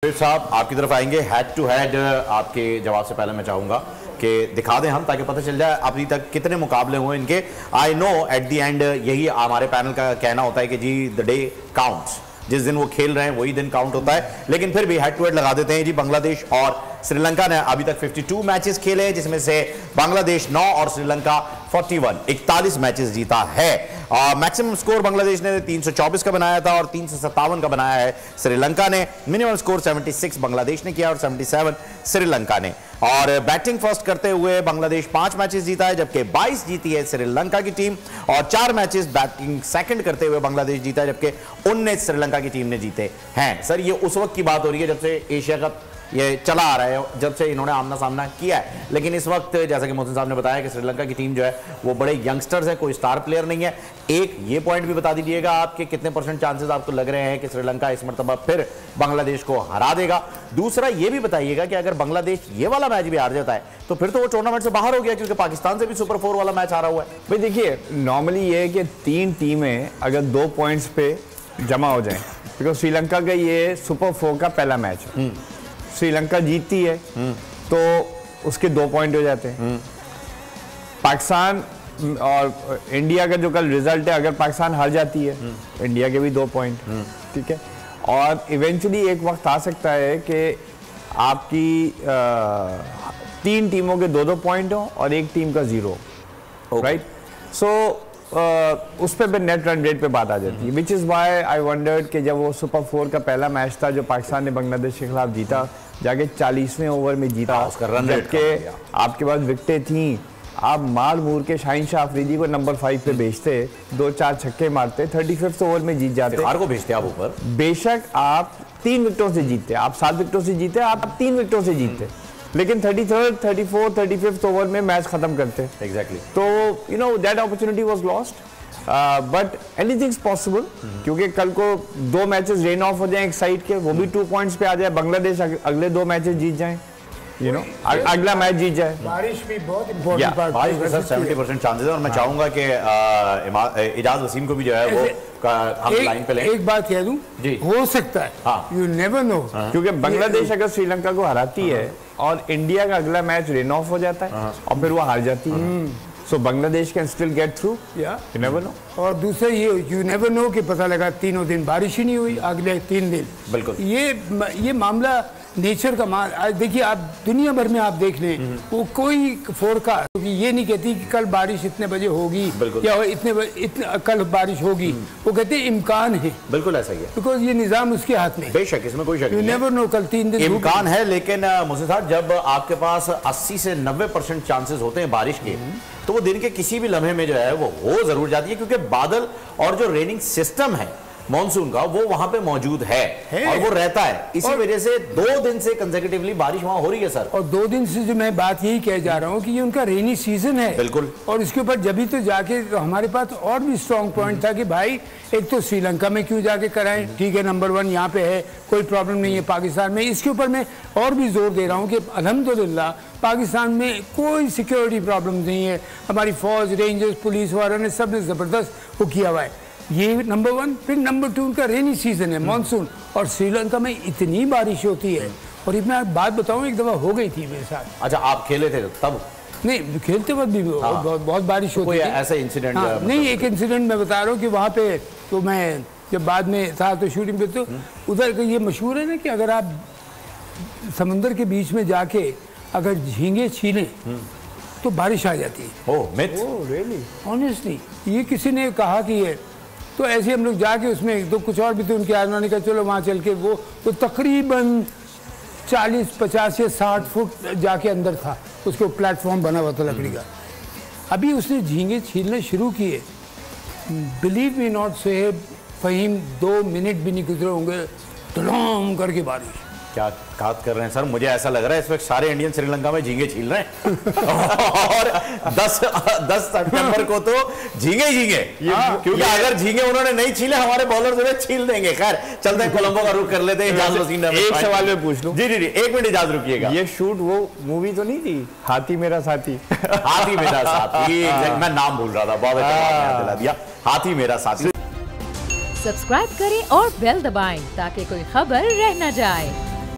साहब आपकी तरफ आएंगे। हेड टू हेड आपके जवाब से पहले मैं चाहूंगा कि दिखा दें हम, ताकि पता चल जाए अभी तक कितने मुकाबले हुए इनके। I know at the end यही हमारे पैनल का कहना होता है कि जी द डे काउंट्स, जिस दिन वो खेल रहे हैं वही दिन काउंट होता है, लेकिन फिर भी हेड टू हेड लगा देते हैं जी। बांग्लादेश और श्रीलंका ने अभी तक 52 मैचेस खेले हैं, जिसमें से बांग्लादेश 9 और श्रीलंका 41 मैचेस जीता है। मैक्सिमम स्कोर बांग्लादेश ने 324 का बनाया था और 357 का बनाया है श्रीलंका ने। मिनिमम स्कोर 76 बांग्लादेश ने किया और 77 श्रीलंका ने। और बैटिंग फर्स्ट करते हुए बांग्लादेश 5 मैचेस जीता है, जबकि 22 जीती है श्रीलंका की टीम, और 4 मैचेस बैटिंग सेकंड करते हुए बांग्लादेश जीता है, जबकि 19 श्रीलंका की टीम ने जीते हैं। सर ये उस वक्त की बात हो रही है जब से एशिया कप ये चला आ रहा है, जब से इन्होंने आमना सामना किया है, लेकिन इस वक्त जैसा कि मोहसिन साहब ने बताया कि श्रीलंका की टीम जो है वो बड़े यंगस्टर्स है, कोई स्टार प्लेयर नहीं है। एक ये पॉइंट भी बता दीजिएगा आपके कितने % चांसेस आपको लग रहे हैं कि श्रीलंका इस मरतबा फिर बांग्लादेश को हरा देगा। दूसरा ये भी बताइएगा कि अगर बांग्लादेश ये वाला मैच भी हार जाता है तो फिर तो वो टूर्नामेंट से बाहर हो गया, क्योंकि पाकिस्तान से भी सुपर 4 वाला मैच हारा हुआ है। भाई देखिए, नॉर्मली ये है कि 3 टीमें अगर 2 पॉइंट्स पे जमा हो जाएं, बिकॉज श्रीलंका का ये सुपर 4 का पहला मैच है, श्रीलंका जीतती है तो उसके 2 पॉइंट हो जाते हैं। पाकिस्तान और इंडिया का जो कल रिजल्ट है, अगर पाकिस्तान हार जाती है इंडिया के भी 2 पॉइंट, ठीक है। और इवेंचुअली एक वक्त आ सकता है कि आपकी 3 टीमों के 2-2 पॉइंट हो और एक टीम का 0, राइट। सो उस पर नेट रन रेट पे बात आ जाती है, which is why I wandered कि जब वो सुपर 4 का पहला मैच था जो पाकिस्तान ने बांग्लादेश के खिलाफ जीता, जाके 40वें ओवर में जीता, जबकि आपके पास विकेटें थी, आप मार मूर के शाहीन शाह अफरीदी को नंबर 5 पे भेजते, 2-4 छक्के मारते, 35वें ओवर में जीत जाते, को भेजते आप ऊपर। बेशक आप 3 विकेटों से जीतते, आप 7 विकेटों से जीते, आप 3 विकेटों से जीतते, लेकिन 33rd, 34th, 35th ओवर में मैच खत्म करते। एग्जैक्टली। तो you know that opportunity was lost, but anything is possible, क्योंकि कल को 2 मैचेस रेन ऑफ हो जाए एक साइड के, वो भी 2 पॉइंट्स पे आ जाए, बांग्लादेश अगले 2 मैचेस जीत जाए, यू नो अगला मैच जीत जाए। बारिश भी बहुत इंपॉर्टेंट पार्ट, बारिश के सर 70% चांसेस है, और मैं चाहूंगा कि इजाज वसीम को भी जो है वो हम लाइन पे लें। एक बात कह दूं, हो सकता है, यू नेवर नो, क्योंकि बांग्लादेश अगर श्रीलंका को हराती है और इंडिया का अगला मैच रेन ऑफ हो जाता है और फिर वो हार जाती है, so Bangladesh can still get through, you never know. और दूसरा ये यू नेवर नो कि पता लगा 3 दिन बारिश ही नहीं हुई, अगले 3 दिन। बिल्कुल, ये मामला नेचर का देखिए, आप दुनिया भर में आप देख लें, वो कोई फोरकास्ट क्योंकि ये नहीं कहती कि कल बारिश इतने बजे होगी या इतने कल बारिश होगी, वो कहते हैं इम्कान है। बिल्कुल ऐसा ही है, बिकॉज ये निजाम उसके हाथ में। बेशक इसमें कोई शक नहीं, यू नेवर नो, कल 3 दिन इम्कान है, लेकिन मोहसिन साहब जब आपके पास 80 से 90% चांसेस होते हैं बारिश के, तो वो दिन के किसी भी लम्हे में जो है वो हो जरूर जाती है, क्योंकि बादल और जो रेनिंग सिस्टम है मॉनसून का वो वहां पे मौजूद है और वो रहता है, इसी वजह से 2 दिन से कंसेक्यूटिवली बारिश वहां हो रही है सर। और 2 दिन से जो मैं बात यही कह जा रहा हूँ कि ये उनका रेनी सीजन है। बिल्कुल। और इसके ऊपर जब भी तो जाके तो हमारे पास और भी स्ट्रॉन्ग पॉइंट था कि भाई एक तो श्रीलंका में क्यों जाके कराएं, ठीक है नंबर 1 यहाँ पे है, कोई प्रॉब्लम नहीं है पाकिस्तान में। इसके ऊपर मैं और भी जोर दे रहा हूँ कि अल्हम्दुलिल्लाह पाकिस्तान में कोई सिक्योरिटी प्रॉब्लम नहीं है, हमारी फौज, रेंजर्स, पुलिस वालों ने सब ने जबरदस्त वो किया हुआ है, ये नंबर 1। फिर नंबर 2 उनका रेनी सीजन है, मानसून, और श्रीलंका में इतनी बारिश होती है। और ये मैं बात बताऊं, एक दफा हो गई थी मेरे साथ। अच्छा, आप खेले थे तब? नहीं, खेलते वक्त भी बहुत बारिश होती है। ऐसा इंसिडेंट? नहीं, एक इंसिडेंट मैं बता रहा हूँ कि वहाँ पे तो मैं जब बाद में था तो शूटिंग पे, तो उधर का ये मशहूर है ना कि अगर आप समंदर के बीच में जाके अगर झींगे छीलें तो बारिश आ जाती है। ओह, मिथ? ओह रियली, ऑनेस्टली, ये किसी ने कहा कि ये तो ऐसे हम लोग जाके उसमें तो कुछ और भी तो उनके आदमी ने कहा चलो वहाँ चल के, वो तो तकरीबन 40, 50 या 60 फुट जाके अंदर था, उसके प्लेटफॉर्म बना हुआ था लकड़ी का। अभी उसने झींगे छीलने शुरू किए, believe me not Sohaib Faheem, 2 मिनट भी नहीं गुजरे होंगे, धड़ाम करके बारिश। क्या बात कर रहे हैं सर, मुझे ऐसा लग रहा है इस वक्त सारे इंडियन श्रीलंका में झींगे छील रहे हैं और 10 सितंबर को तो झींगे, क्योंकि अगर झींगे उन्होंने नहीं छीले, हमारे बॉलर जो है छील देंगे। खैर चलते हैं, कोलंबो का रुख कर लेते हैं। इजाज वसीम, एक सवाल में पूछ लूं? जी, 1 मिनट इजाज रुकिएगा। ये शूट वो मूवी तो नहीं थी, हाथी मेरा साथी? हाथी मेरा साथी, मैं नाम भूल रहा था, बहुत अच्छा दिला दिया, हाथी मेरा साथी। सब्सक्राइब करें और बेल दबाएं ताकि कोई खबर रह न जाए।